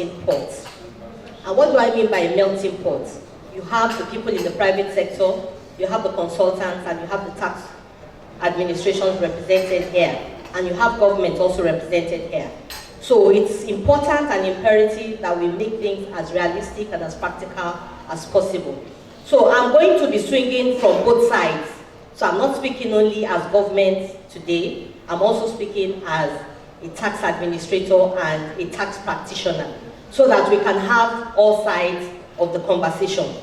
melting pot. And what do I mean by a melting pot? You have the people in the private sector, you have the consultants, and you have the tax administrations represented here, and you have government also represented here. So it's important and imperative that we make things as realistic and as practical as possible. So I'm going to be swinging from both sides. So I'm not speaking only as government today, I'm also speaking as a tax administrator and a tax practitioner, so that we can have all sides of the conversation.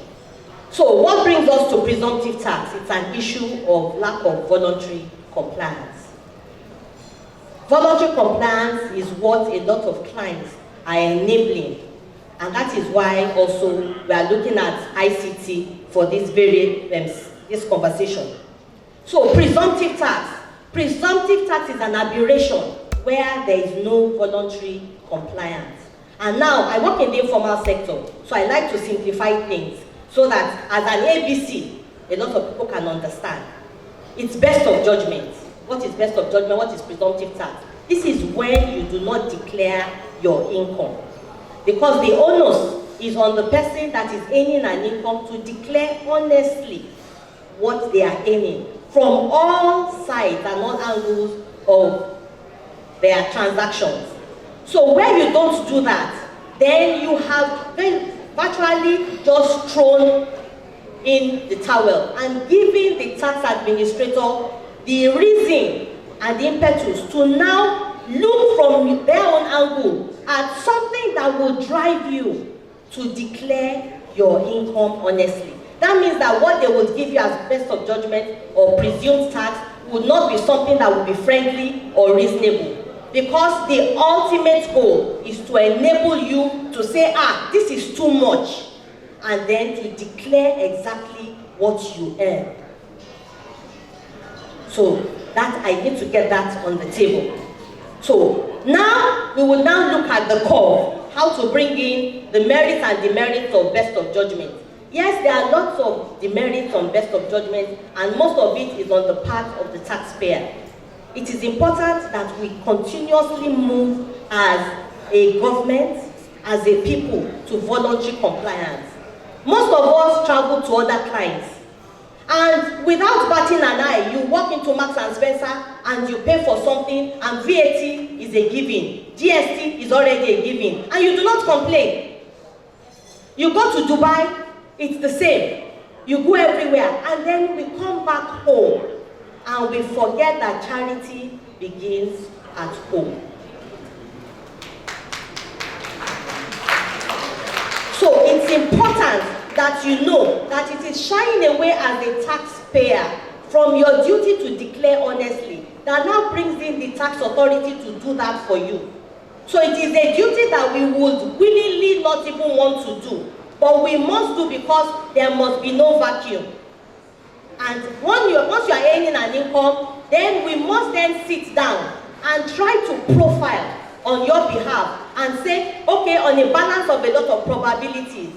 So what brings us to presumptive tax? It's an issue of lack of voluntary compliance. Voluntary compliance is what a lot of clients are enabling, and that is why also we are looking at ICT for this this conversation. So presumptive tax. Presumptive tax is an aberration where there is no voluntary compliance. And now I work in the informal sector, so I like to simplify things so that as an ABC, a lot of people can understand. It's best of judgment. What is best of judgment? What is presumptive tax? This is when you do not declare your income, because the onus is on the person that is earning an income to declare honestly what they are earning from all sides and all angles of their transactions. So where you don't do that, then you have virtually just thrown in the towel and giving the tax administrator the reason and the impetus to now look from their own angle at something that will drive you to declare your income honestly. That means that what they would give you as best of judgment or presumed tax would not be something that would be friendly or reasonable. Because the ultimate goal is to enable you to say, this is too much, and then to declare exactly what you earn. So that I need to get that on the table. So now we will now look at the core, how to bring in the merits and demerits of best of judgment. Yes, there are lots of demerits on best of judgment, and most of it is on the part of the taxpayer. It is important that we continuously move as a government, as a people, to voluntary compliance. Most of us travel to other clients, and without batting an eye, you walk into Marks and Spencer and you pay for something, and VAT is a given, GST is already a given, and you do not complain. You go to Dubai, it's the same. You go everywhere, and then we come back home and we forget that charity begins at home. So it's important that you know that it is shying away as a taxpayer from your duty to declare honestly that now brings in the tax authority to do that for you. So it is a duty that we would willingly not even want to do, but we must do because there must be no vacuum. And once you are earning an income, then we must then sit down and try to profile on your behalf and say, okay, on a balance of a lot of probabilities,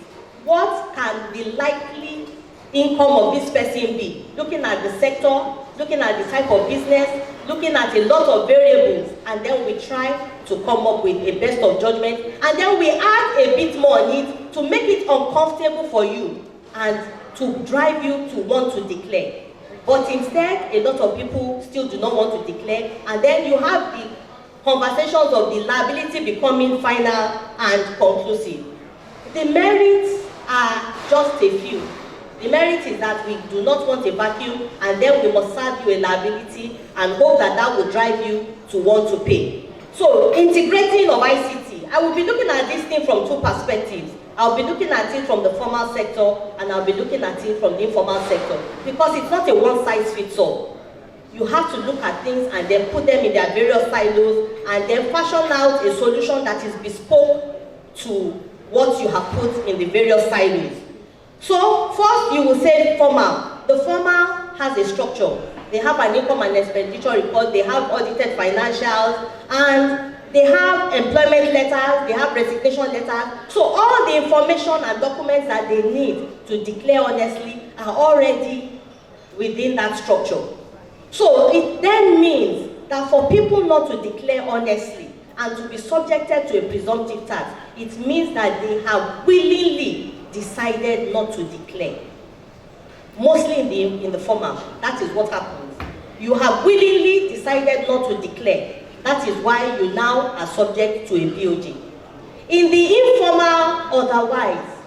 what can the likely income of this person be? Looking at the sector, looking at the type of business, looking at a lot of variables, and then we try to come up with a best of judgment, and then we add a bit more on it to make it uncomfortable for you and to drive you to want to declare. But instead, a lot of people still do not want to declare, and then you have the conversations of the liability becoming final and conclusive. The merits are just a few. The merit is that we do not want a vacuum, and then we must serve you a liability and hope that that will drive you to want to pay. So, integrating of ICT, I will be looking at this thing from two perspectives. I'll be looking at it from the formal sector, and I'll be looking at it from the informal sector, because it's not a one-size-fits-all. You have to look at things and then put them in their various silos and then fashion out a solution that is bespoke to what you have put in the various silos. So first you will say formal. The formal has a structure. They have an income and expenditure report, they have audited financials, and they have employment letters, they have resignation letters. So all the information and documents that they need to declare honestly are already within that structure. So it then means that for people not to declare honestly and to be subjected to a presumptive tax, it means that they have willingly decided not to declare. Mostly in the formal, that is what happens. You have willingly decided not to declare. That is why you now are subject to a BOJ. In the informal, otherwise,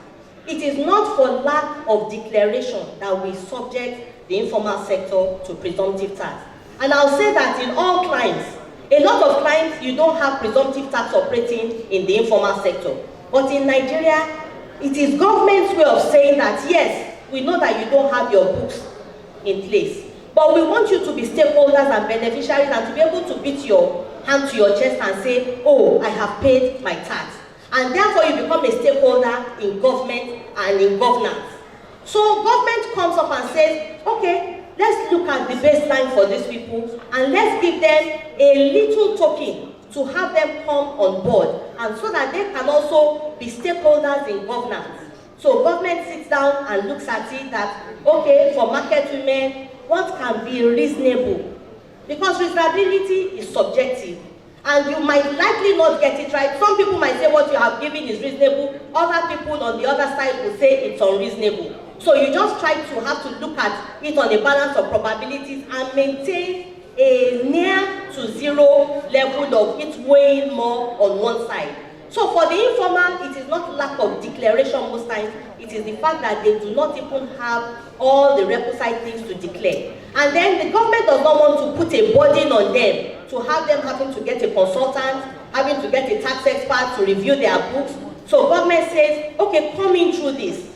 it is not for lack of declaration that we subject the informal sector to presumptive tax. And I'll say that in all clients, a lot of clients, you don't have presumptive tax operating in the informal sector. But in Nigeria, it is government's way of saying that, yes, we know that you don't have your books in place, but we want you to be stakeholders and beneficiaries and to be able to beat your hand to your chest and say, oh, I have paid my tax. And therefore you become a stakeholder in government and in governance. So government comes up and says, okay, let's look at the baseline for these people and let's give them a little token to have them come on board, and so that they can also be stakeholders in governance. So government sits down and looks at it that, okay, for market women, what can be reasonable? Because reasonability is subjective, and you might likely not get it right. Some people might say what you have given is reasonable, other people on the other side will say it's unreasonable. So you just try to have to look at it on a balance of probabilities and maintain a near to zero level of it weighing more on one side. So for the informal, it is not lack of declaration most times, it is the fact that they do not even have all the requisite things to declare. And then the government does not want to put a burden on them, to have them having to get a consultant, having to get a tax expert to review their books. So government says, okay, come in through this.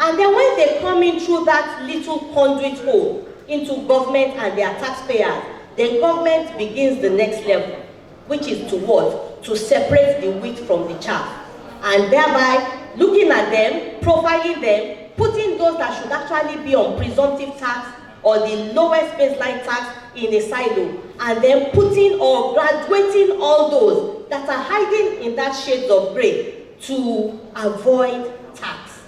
And then when they come in through that little conduit hole into government and their taxpayers, then government begins the next level, which is to what? To separate the wheat from the chaff. And thereby, looking at them, profiling them, putting those that should actually be on presumptive tax or the lowest baseline tax in a silo, and then putting or graduating all those that are hiding in that shades of gray to avoid tax.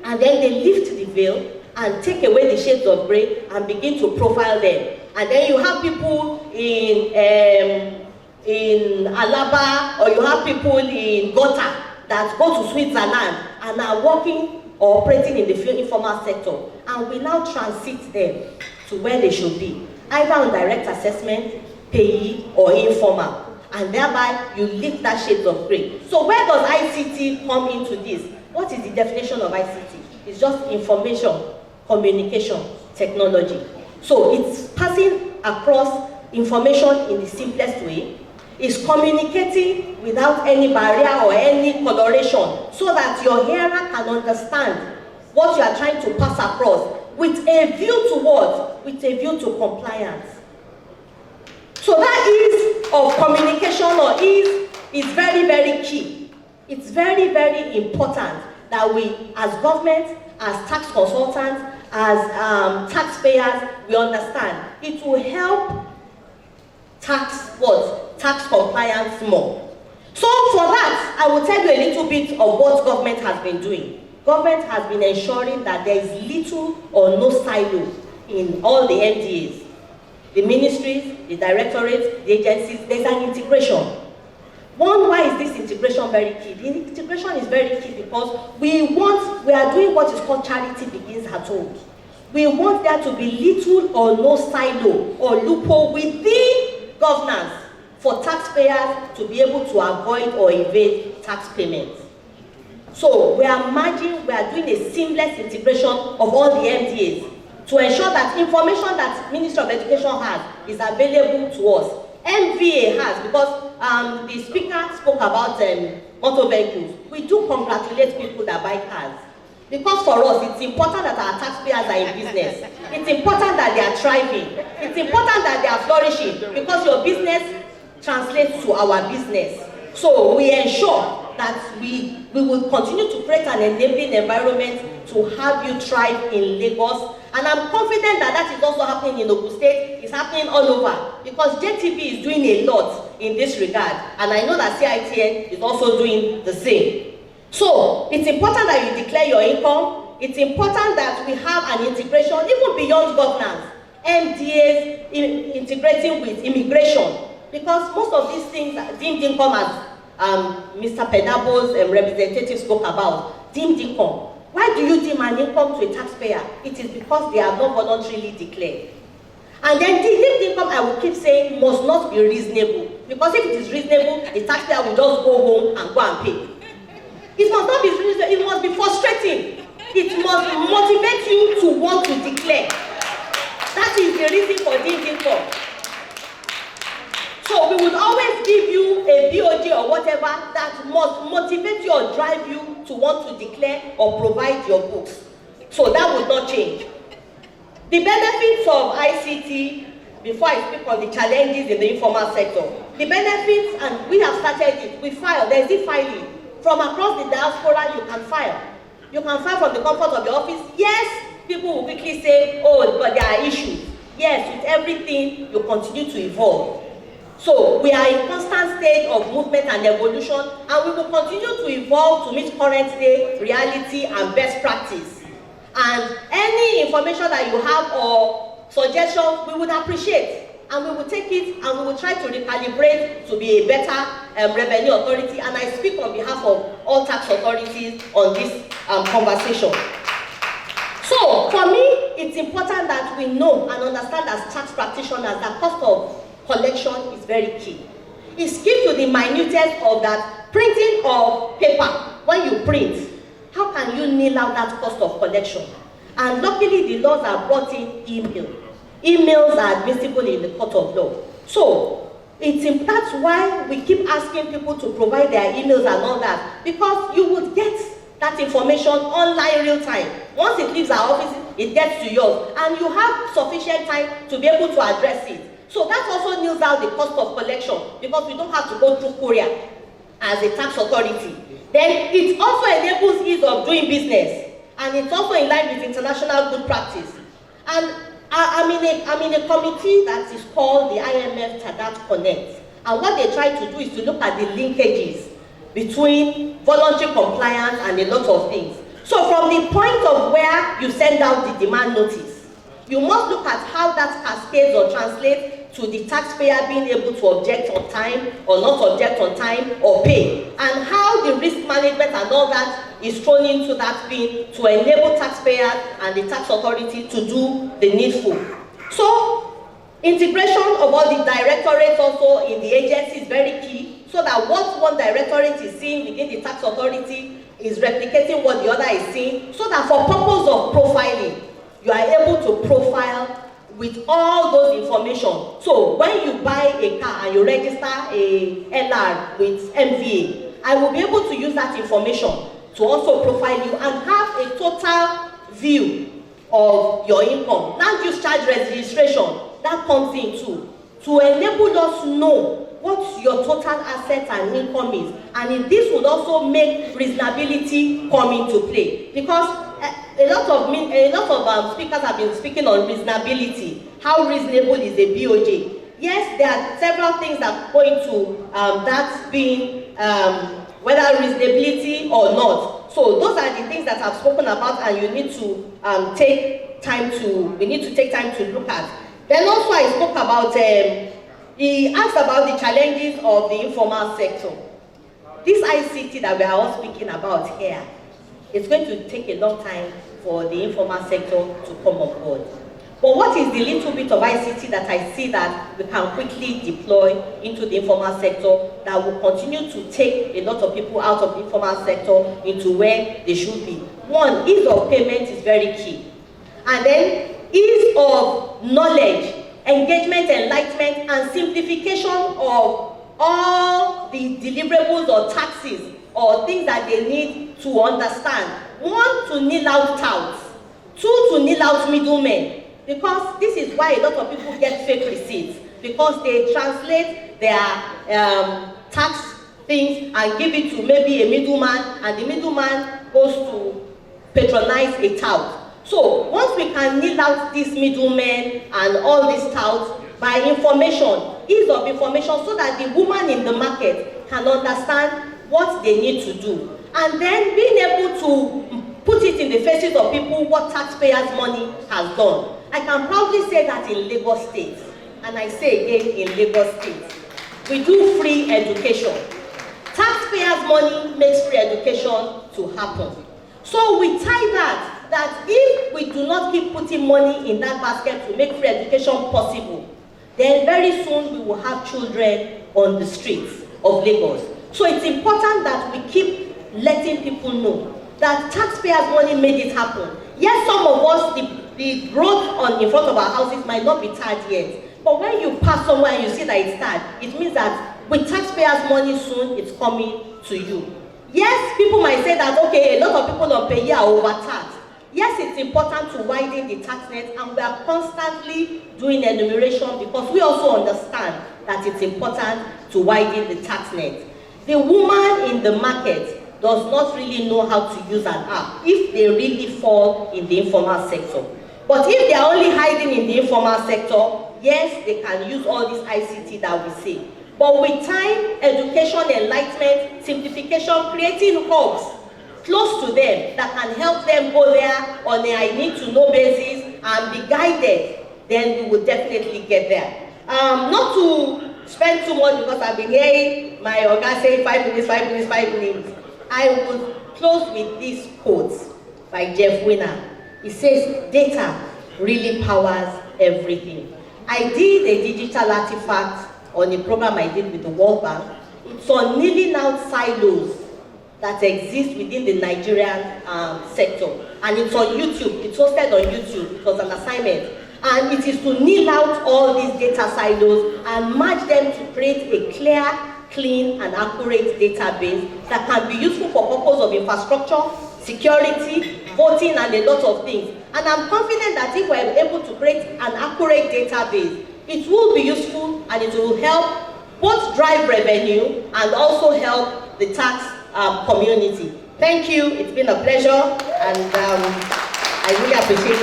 And then they lift the veil and take away the shades of gray and begin to profile them. And then you have people in Alaba, or you have people in Gotha that go to Switzerland and are working or operating in the informal sector. And we now transit them to where they should be, either on direct assessment, payee, or informal. And thereby, you lift that shades of gray. So where does ICT come into this? What is the definition of ICT? It's just information, communication, technology. So it's passing across information in the simplest way. It's communicating without any barrier or any coloration, so that your hearer can understand what you are trying to pass across, with a view to what? With a view to compliance. So that ease of communication or ease is very, very key. It's very, very important that we, as government, as tax consultants, as taxpayers, we understand. It will help tax compliance more. So for that, I will tell you a little bit of what government has been doing. Government has been ensuring that there is little or no silo in all the MDAs. The ministries, the directorates, the agencies, there's an integration. Why is this integration very key? The integration is very key because we are doing what is called charity begins at home. We want there to be little or no silo or loophole within governance for taxpayers to be able to avoid or evade tax payments. So we are doing a seamless integration of all the MDAs to ensure that information that Ministry of Education has is available to us. MVA has, because the speaker spoke about motor vehicles. We do congratulate people that buy cars. Because for us, it's important that our taxpayers are in business. It's important that they are thriving. It's important that they are flourishing, because your business translates to our business. So we ensure that we will continue to create an enabling environment to have you thrive in Lagos. And I'm confident that that is also happening in Ogun State. It's happening all over, because JTB is doing a lot in this regard. And I know that CITN is also doing the same. So it's important that you declare your income. It's important that we have an integration, even beyond governance. MDAs integrating with immigration, because most of these things are deemed income as Mr. Penabo's representative spoke about, deemed income. Why do you deem an income to a taxpayer? It is because they are not voluntarily declared. And then the deemed income, I will keep saying, must not be reasonable. Because if it is reasonable, the taxpayer will just go home and go and pay. It must not be reasonable, it must be frustrating. It must motivate you to want to declare. That is the reason for deemed income. So we would always give you a BOJ or whatever that must motivate you or drive you to want to declare or provide your books. So that would not change. The benefits of ICT, before I speak of the challenges in the informal sector, the benefits, and we have started it, we file, there's the filing. From across the diaspora, you can file. You can file from the comfort of your office. Yes, people will quickly say, oh, but there are issues. Yes, with everything, you continue to evolve. So we are in constant state of movement and evolution, and we will continue to evolve to meet current day reality and best practice. And any information that you have or suggestions, we would appreciate, and we will take it and we will try to recalibrate to be a better revenue authority. And I speak on behalf of all tax authorities on this conversation. So for me, it's important that we know and understand as tax practitioners that cost of collection is very key. It's key to the minutest of that printing of paper. When you print, how can you nail out that cost of collection? And luckily, the laws are brought in email. Emails are admissible in the court of law. So that's why we keep asking people to provide their emails and all that, because you would get that information online real time. Once it leaves our office, it gets to yours, and you have sufficient time to be able to address it. So that also nails out the cost of collection, because we don't have to go through courier as a tax authority. Then it also enables ease of doing business, and it's also in line with international good practice. And I'm in a committee that is called the IMF Tadat Connect, and what they try to do is to look at the linkages between voluntary compliance and a lot of things. So from the point of where you send out the demand notice, you must look at how that cascades or translates to the taxpayer being able to object on time or not object on time or pay, and how the risk management and all that is thrown into that bin to enable taxpayers and the tax authority to do the needful. So integration of all the directorates also in the agency is very key, so that what one directorate is seeing within the tax authority is replicating what the other is seeing, so that for purpose of profiling, you are able to profile with all those information. So when you buy a car and you register a LR with MVA, I will be able to use that information to also profile you and have a total view of your income. Land use charge registration, that comes in too, to enable us know what your total assets and income is. And this would also make reasonability come into play, because a lot of speakers have been speaking on reasonability. How reasonable is a BOJ? Yes, there are several things that go into that being whether reasonability or not. So those are the things that I've spoken about, and you need to take time to look at. Then also I spoke about, he asked about the challenges of the informal sector. This ICT that we are all speaking about here, it's going to take a long time for the informal sector to come on board. But what is the little bit of ICT that I see that we can quickly deploy into the informal sector that will continue to take a lot of people out of the informal sector into where they should be? One, ease of payment is very key. And then ease of knowledge, engagement, enlightenment, and simplification of all the deliverables or taxes or things that they need to understand. One, to nil out touts. Two, to nil out middlemen. Because this is why a lot of people get fake receipts, because they translate their tax things and give it to maybe a middleman, and the middleman goes to patronize a tout. So once we can nil out these middlemen and all these touts by information, ease of information, so that the woman in the market can understand what they need to do. And then being able to put it in the faces of people what taxpayers' money has done. I can proudly say that in Lagos State, and I say again in Lagos State, we do free education. Taxpayers' money makes free education to happen. So we tie that if we do not keep putting money in that basket to make free education possible, then very soon we will have children on the streets of Lagos. So it's important that we keep letting people know that taxpayers' money made it happen. Yes, some of us, the growth in front of our houses might not be tied yet. But when you pass somewhere and you see that it's tied, it means that with taxpayers' money soon, it's coming to you. Yes, people might say that, okay, a lot of people on pay are overtaxed. Yes, it's important to widen the tax net, and we are constantly doing enumeration because we also understand that it's important to widen the tax net. The woman in the market does not really know how to use an app if they really fall in the informal sector. But if they are only hiding in the informal sector, yes, they can use all this ICT that we see. But with time, education, enlightenment, simplification, creating hubs close to them that can help them go there on a I need to know basis and be guided, then we will definitely get there. Not to spend too much because I've been hearing my Oga say 5 minutes, 5 minutes, 5 minutes. I will close with this quote by Jeff Winner. He says, data really powers everything. I did a digital artifact on a program I did with the World Bank. It's on kneeling out silos that exist within the Nigerian sector. And it's on YouTube. It's hosted on YouTube. It was an assignment. And it is to kneel out all these data silos and merge them to create a clear, clean, and accurate database that can be useful for purpose of infrastructure, security, voting, and a lot of things. And I'm confident that if we're able to create an accurate database, it will be useful and it will help both drive revenue and also help the tax community. Thank you. It's been a pleasure, and I really appreciate it.